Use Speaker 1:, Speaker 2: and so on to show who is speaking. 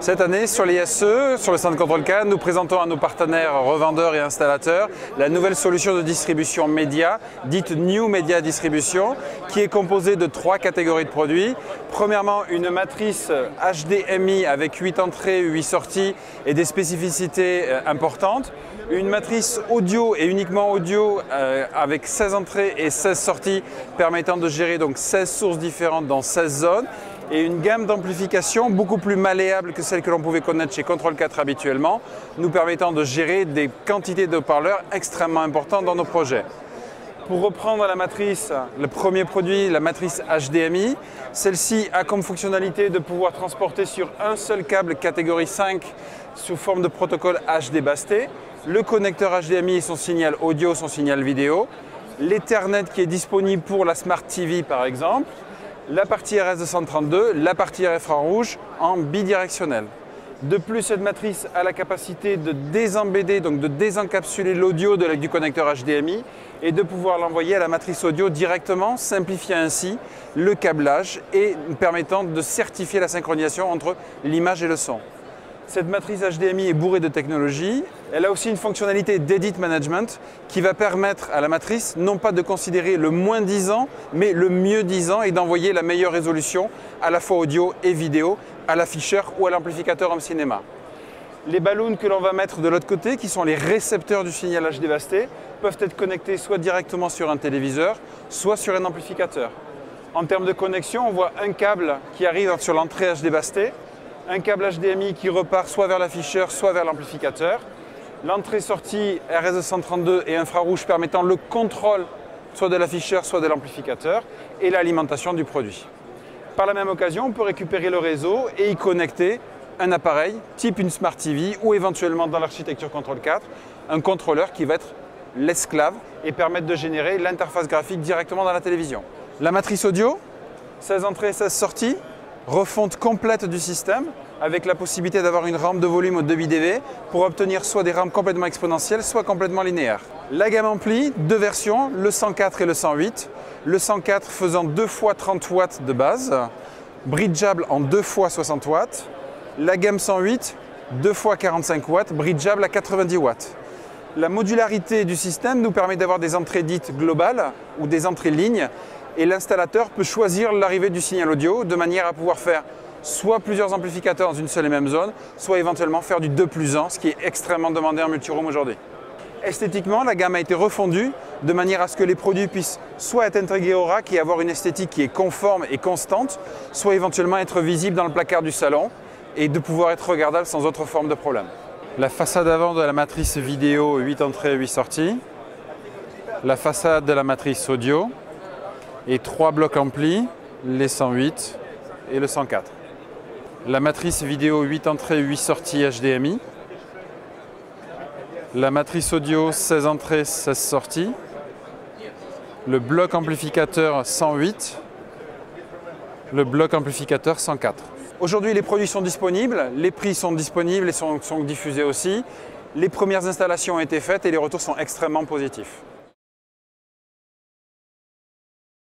Speaker 1: Cette année, sur l'ISE, sur le stand Control 4, nous présentons à nos partenaires revendeurs et installateurs la nouvelle solution de distribution média, dite New Media Distribution, qui est composée de 3 catégories de produits. Premièrement, une matrice HDMI avec 8 entrées, 8 sorties et des spécificités importantes. Une matrice audio et uniquement audio avec 16 entrées et 16 sorties permettant de gérer donc 16 sources différentes dans 16 zones. Et une gamme d'amplification beaucoup plus malléable que celle que l'on pouvait connaître chez Control 4 habituellement, nous permettant de gérer des quantités de haut-parleurs extrêmement importantes dans nos projets. Pour reprendre la matrice, le premier produit, la matrice HDMI, celle-ci a comme fonctionnalité de pouvoir transporter sur un seul câble catégorie 5 sous forme de protocole HD Basse T, le connecteur HDMI et son signal audio, son signal vidéo, l'Ethernet qui est disponible pour la Smart TV par exemple, la partie RS232, la partie infrarouge en bidirectionnel. De plus, cette matrice a la capacité de désembedder, donc de désencapsuler l'audio du connecteur HDMI et de pouvoir l'envoyer à la matrice audio directement, simplifiant ainsi le câblage et permettant de certifier la synchronisation entre l'image et le son. Cette matrice HDMI est bourrée de technologie. Elle a aussi une fonctionnalité d'edit management qui va permettre à la matrice non pas de considérer le moins disant, mais le mieux disant et d'envoyer la meilleure résolution à la fois audio et vidéo à l'afficheur ou à l'amplificateur home cinéma. Les ballons que l'on va mettre de l'autre côté, qui sont les récepteurs du signal HD Basse T, peuvent être connectés soit directement sur un téléviseur, soit sur un amplificateur. En termes de connexion, on voit un câble qui arrive sur l'entrée HD Basse T, un câble HDMI qui repart soit vers l'afficheur, soit vers l'amplificateur. L'entrée-sortie RS232 et infrarouge permettant le contrôle soit de l'afficheur, soit de l'amplificateur et l'alimentation du produit. Par la même occasion, on peut récupérer le réseau et y connecter un appareil type une Smart TV ou éventuellement dans l'architecture Control 4, un contrôleur qui va être l'esclave et permettre de générer l'interface graphique directement dans la télévision. La matrice audio, 16 entrées, 16 sorties. Refonte complète du système avec la possibilité d'avoir une rampe de volume au 2BDV pour obtenir soit des rampes complètement exponentielles, soit complètement linéaires. La gamme ampli, 2 versions, le 104 et le 108. Le 104 faisant 2 fois 30 watts de base, bridgeable en 2 fois 60 watts. La gamme 108, 2 fois 45 watts, bridgeable à 90 watts. La modularité du système nous permet d'avoir des entrées dites globales ou des entrées lignes. Et l'installateur peut choisir l'arrivée du signal audio de manière à pouvoir faire soit plusieurs amplificateurs dans une seule et même zone, soit éventuellement faire du 2+1, ce qui est extrêmement demandé en multiroom aujourd'hui. Esthétiquement, la gamme a été refondue de manière à ce que les produits puissent soit être intégrés au rack et avoir une esthétique qui est conforme et constante, soit éventuellement être visible dans le placard du salon et de pouvoir être regardable sans autre forme de problème. La façade avant de la matrice vidéo, 8 entrées, 8 sorties. La façade de la matrice audio. Et 3 blocs amplis, les 108 et le 104. La matrice vidéo 8 entrées, 8 sorties HDMI. La matrice audio 16 entrées, 16 sorties. Le bloc amplificateur 108. Le bloc amplificateur 104. Aujourd'hui, les produits sont disponibles, les prix sont disponibles et sont diffusés aussi. Les premières installations ont été faites et les retours sont extrêmement positifs.